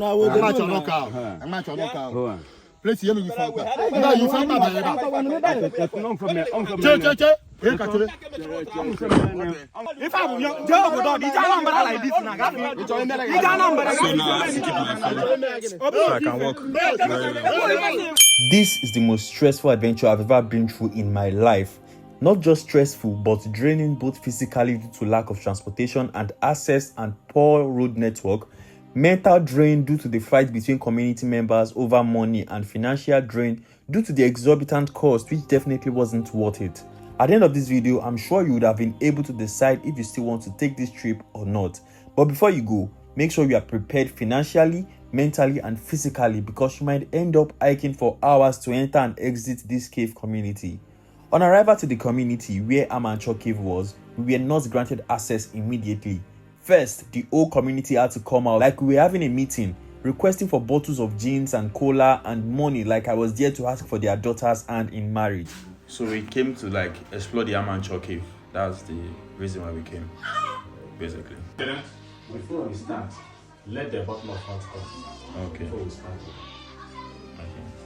Amanchor knockout. Amanchor knockout. Place here you found. No, you found that. Che. If I were young, Joe would not be done like this. So I can walk. This is the most stressful adventure I've ever been through in my life. Not just stressful, but draining both physically due to lack of transportation and access and poor road network, mental drain due to the fight between community members over money, and financial drain due to the exorbitant cost, which definitely wasn't worth it. At the end of this video, I'm sure you would have been able to decide if you still want to take this trip or not. But before you go, make sure you are prepared financially, mentally, and physically, because you might end up hiking for hours to enter and exit this cave community. On arrival to the community where Amanchor Cave was, we were not granted access immediately. First, the whole community had to come out like we were having a meeting, requesting for bottles of gins and cola and money like I was there to ask for their daughter's hand in marriage. So we came to explore the Amanchor Cave. That's the reason why we came, basically. Before we start, let the bottle of hot come. Okay. Before we start.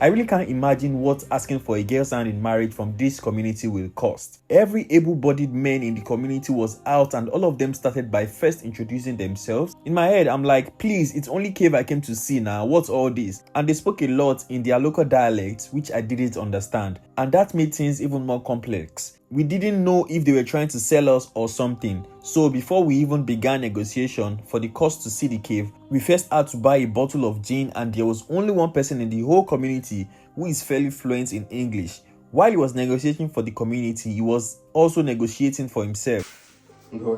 I really can't imagine what asking for a girl's hand in marriage from this community will cost. Every able-bodied man in the community was out, and all of them started by first introducing themselves. In my head, I'm like, please, it's only cave I came to see now, what's all this? And they spoke a lot in their local dialect, which I didn't understand, and that made things even more complex. We didn't know if they were trying to sell us or something. So before we even began negotiation for the cost to see the cave, we first had to buy a bottle of gin, and there was only one person in the whole community who is fairly fluent in English. While he was negotiating for the community, he was also negotiating for himself. Okay.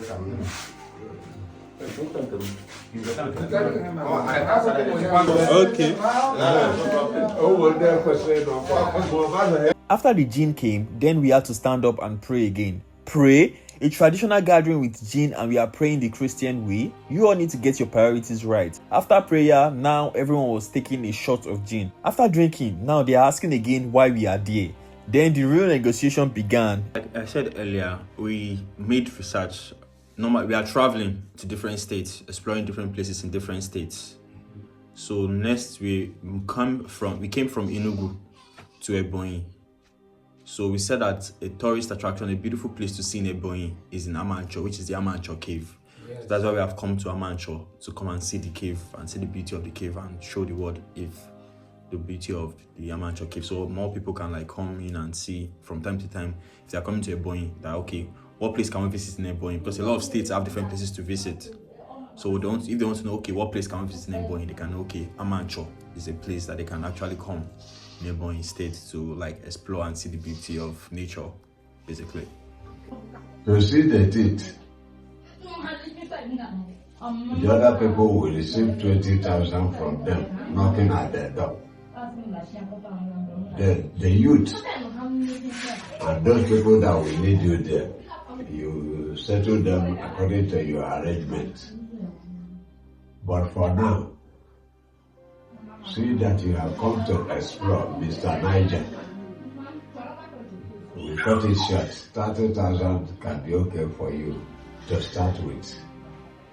After the gin came, then we had to stand up and pray again. Pray? A traditional gathering with gin and we are praying the Christian way? You all need to get your priorities right. After prayer, now everyone was taking a shot of gin. After drinking, now they are asking again why we are there. Then the real negotiation began. Like I said earlier, we made research. We are traveling to different states, exploring different places in different states. So next we came from Enugu to Ebonyi. So we said that a tourist attraction, a beautiful place to see in Ebonyi is in Amanchor, which is the Amanchor Cave. Yes. So that's why we have come to Amanchor, to come and see the cave and see the beauty of the cave and show the world the beauty of the Amanchor Cave. So more people can come in and see from time to time. If they are coming to Ebonyi, that okay, what place can we visit in Ebonyi? Because a lot of states have different places to visit. So if they want to know, okay, what place can we visit in Ebonyi, they can know, okay, Amanchor is a place that they can actually come in Ebonyi State to explore and see the beauty of nature, basically. To see the teeth, the other people will receive 20,000 from them, knocking at their door. The youth and those people that will need you there, you settle them according to your arrangement. But for now, see that you have come to explore, Mr. Niger. We cut it short. 30,000 can be okay for you to start with.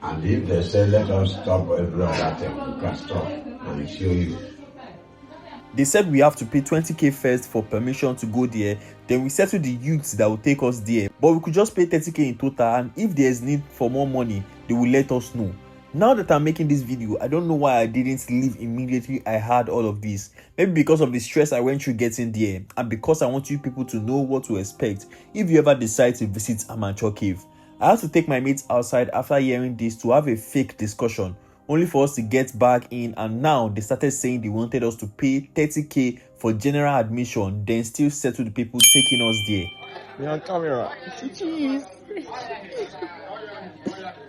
And if they say let us stop every other thing, we can stop and show you. They said we have to pay 20k first for permission to go there, then we settle the youths that will take us there. But we could just pay 30k in total, and if there's need for more money, they will let us know. Now that I'm making this video, I don't know why I didn't leave immediately I heard all of this. Maybe because of the stress I went through getting there, and because I want you people to know what to expect if you ever decide to visit Amanchor Cave. I had to take my mates outside after hearing this to have a fake discussion, only for us to get back in, and now they started saying they wanted us to pay 30k for general admission, then still settle the people taking us there. You're on camera.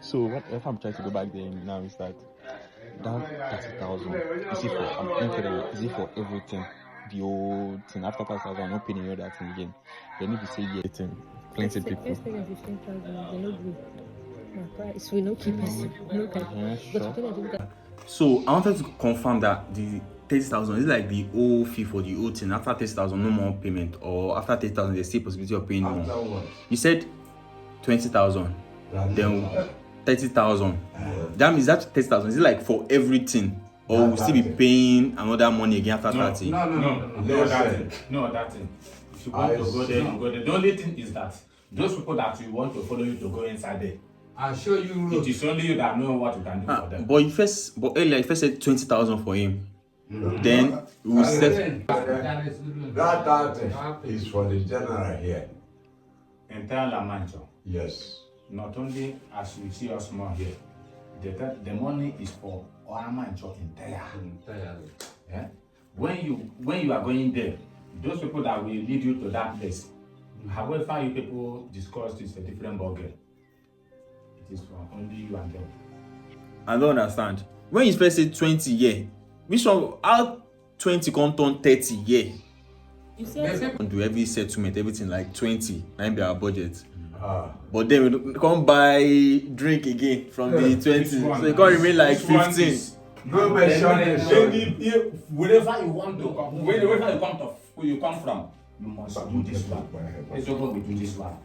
So what if I'm trying to go back there now is that 30,000 is it for everything? The old thing after 30,000, I'm not paying any other thing again. Then if you say yeah, plenty people. First thing is 15,000, they no good. My price we no keep us. No. So I wanted to confirm that the 30,000 is the old fee for the old thing. After 30,000, no more payment, or after 30,000, there's still possibility of paying more. You said 20,000, then 30,000. That means that 30,000 is for everything. or we'll still be paying another money again after 30? No, that thing. If you want to go there, you go there. The only thing is that those people that you want to follow you to go inside there, I'll show you. it is only you that know what you can do for them. But earlier you first said 20,000 for him. Then we will set. That is for the general here. Entire Amanchor. Yes. Not only as you see us more here, the money is for Amanchor entirely. Yeah? When you are going there, those people that will lead you to that place, however you people discussed, is a different ballgame. It is for only you and them. I don't understand. When you first say 20 year, which one out 20 can turn 30 year? You said Do every settlement, everything like 20, that be our budget. But then we can't buy drink again from the 20, so it can't remain like 15. No mention. Wherever you want to come, wherever you come from, you must do this one. It's okay, we do this one.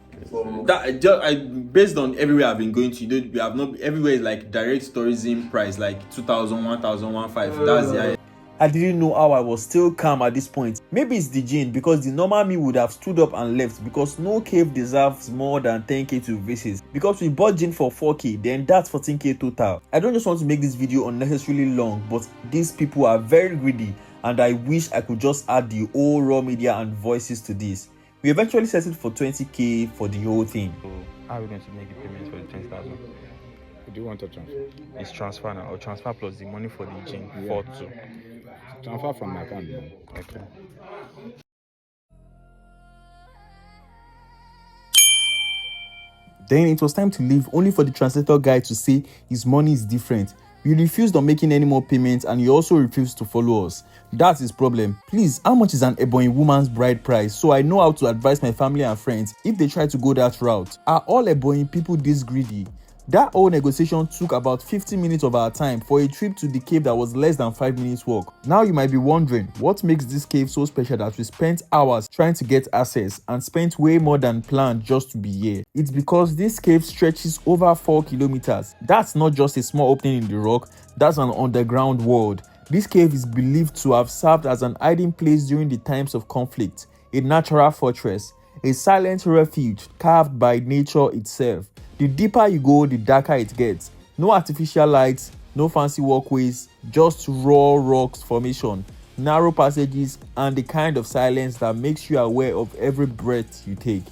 Based on everywhere I've been going to, we have not everywhere is like direct tourism price, like 2,000, 1,000, 1500. That's the I didn't know how I was still calm at this point. Maybe it's the gene, because the normal me would have stood up and left, because no cave deserves more than 10k to visit. Because we bought gin for 4k, then that's 14k total. I don't just want to make this video unnecessarily long, but these people are very greedy, and I wish I could just add the whole raw media and voices to this. We eventually settled for 20k for the whole thing. So how are we going to make the payments for the 20,000? Do you want to transfer? It's transfer now, or transfer plus the money for the gin, 4-2. Transfer from my account. Okay. Then it was time to leave, only for the translator guy to say his money is different. We refused on making any more payments, and he also refused to follow us. That's his problem. Please, how much is an Ebonyi woman's bride price, so I know how to advise my family and friends if they try to go that route? Are all Ebonyi people this greedy? That whole negotiation took about 50 minutes of our time for a trip to the cave that was less than 5 minutes walk. Now you might be wondering, what makes this cave so special that we spent hours trying to get access and spent way more than planned just to be here? It's because this cave stretches over 4 kilometers. That's not just a small opening in the rock, that's an underground world. This cave is believed to have served as an hiding place during the times of conflict, a natural fortress, a silent refuge carved by nature itself. The deeper you go, the darker it gets. No artificial lights, no fancy walkways, just raw rocks formation, narrow passages, and the kind of silence that makes you aware of every breath you take.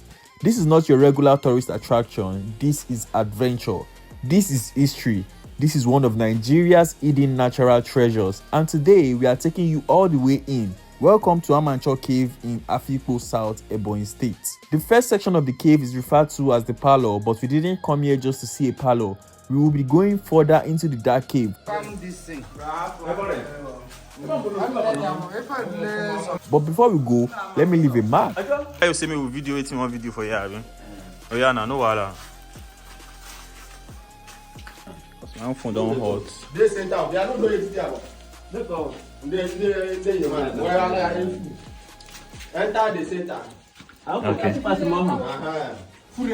This is not your regular tourist attraction. This is adventure. This is history. This is one of Nigeria's hidden natural treasures. And today we are taking you all the way in. Welcome to Amanchor Cave in Afikpo South, Ebonyi State. The first section of the cave is referred to as the parlor, but we didn't come here just to see a parlor. We will be going further into the dark cave. But before we go, let me leave a mark. You say me will video it in one video for you, oh yeah, no wahala. My phone don't hot. They sent out. They are not doing it there. Let's go. They where are they? Enter the center. Okay. Fully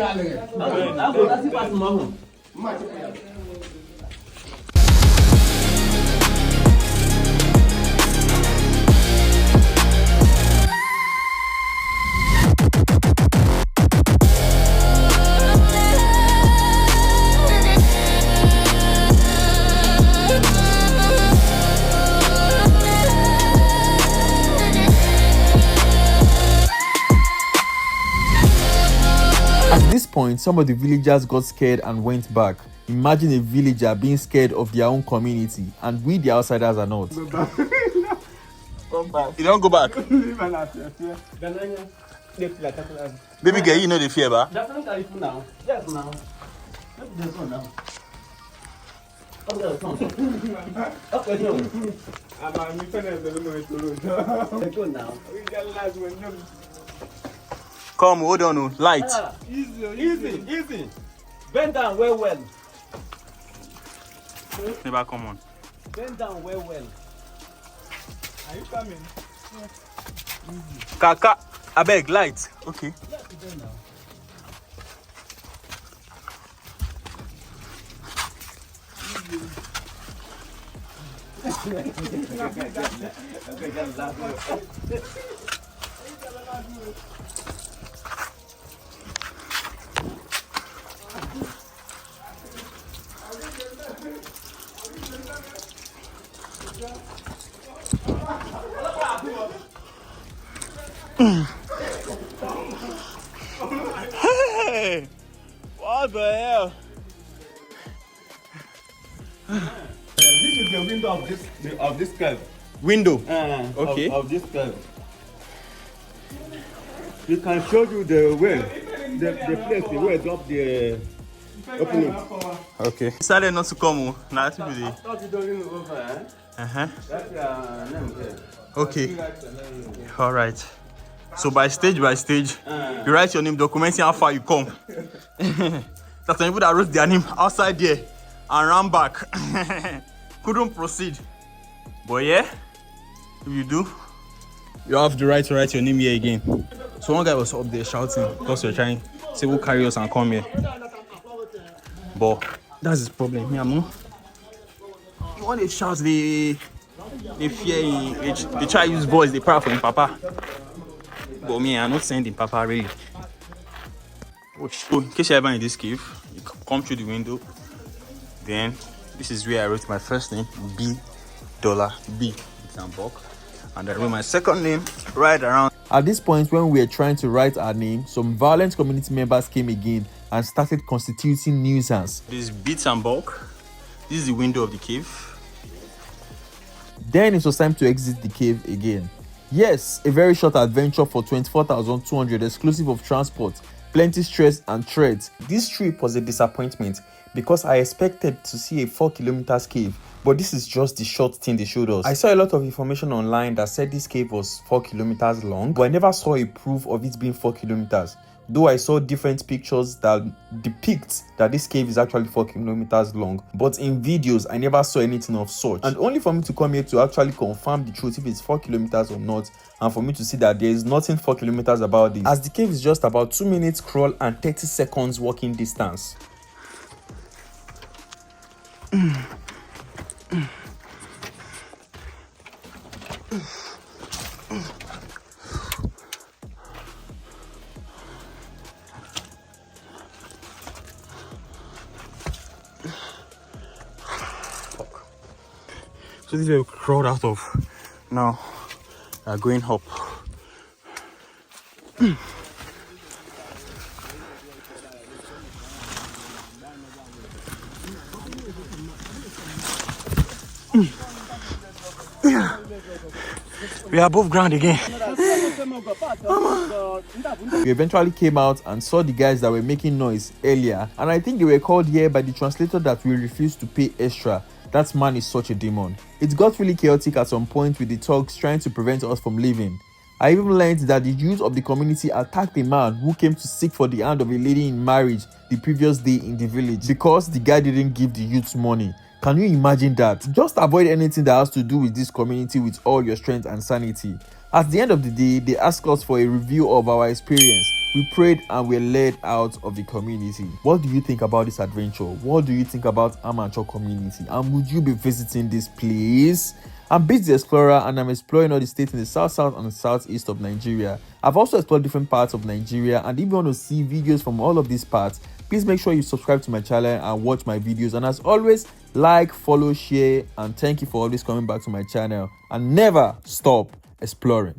At this point, some of the villagers got scared and went back. Imagine a villager being scared of their own community, and we the outsiders are not. Come back. You don't go back. Baby girl, you know the fear, ba? Definitely now. Yes, now. This one now. Come, hold on, light. Easy. Bend down well. Never come on. Bend down well. Are you coming? Kaka, I beg, light. Okay. Hey, what the hell? This is the window of this cave. Window. Okay. Of this cave. We can show you the way, the place, the way up the opening. Okay. Decided not to come. Nah, that's really. Okay. All right. So by stage, you write your name, documenting how far you come. That's some people that wrote their name outside there and ran back. Couldn't proceed. But yeah, if you do, you have the right to write your name here again. So one guy was up there shouting because we're trying to say who carry us and come here. But that's his problem. Me, I'm not. When they shout, they fear, they try to use voice, they cry for him, Papa. But me, I'm not sending Papa really. Oh, in case you're ever in this cave, you come through the window. Then this is where I wrote my first name, B. Zambok. And I wrote my second name right around. At this point, when we were trying to write our name, some violent community members came again and started constituting nuisance. This is Zambok. This is the window of the cave. Then it was time to exit the cave again. Yes, a very short adventure for 24,200 exclusive of transport, plenty stress and threats. This trip was a disappointment because I expected to see a 4 kilometers cave, but this is just the short thing they showed us. I saw a lot of information online that said this cave was 4 kilometers long, but I never saw a proof of it being 4 kilometers. Though I saw different pictures that depict that this cave is actually 4 kilometers long, but in videos I never saw anything of such. And only for me to come here to actually confirm the truth if it's 4 kilometers or not, and for me to see that there is nothing 4 kilometers about this, as the cave is just about 2 minutes crawl and 30 seconds walking distance. So this is where we crawled out of. Now we are going up. We are above ground again. We eventually came out and saw the guys that were making noise earlier, and I think they were called here by the translator that we refused to pay extra. That man is such a demon. It got really chaotic at some point with the thugs trying to prevent us from leaving. I even learned that the youth of the community attacked a man who came to seek for the hand of a lady in marriage the previous day in the village because the guy didn't give the youths money. Can you imagine that? Just avoid anything that has to do with this community with all your strength and sanity. At the end of the day, they asked us for a review of our experience. We prayed and were led out of the community. What do you think about this adventure? What do you think about Amanchor community? And would you be visiting this place? I'm Beats the Explorer and I'm exploring all the states in the south and southeast of Nigeria. I've also explored different parts of Nigeria, and if you want to see videos from all of these parts, please make sure you subscribe to my channel and watch my videos. And as always, like, follow, share, and thank you for always coming back to my channel. And never stop exploring.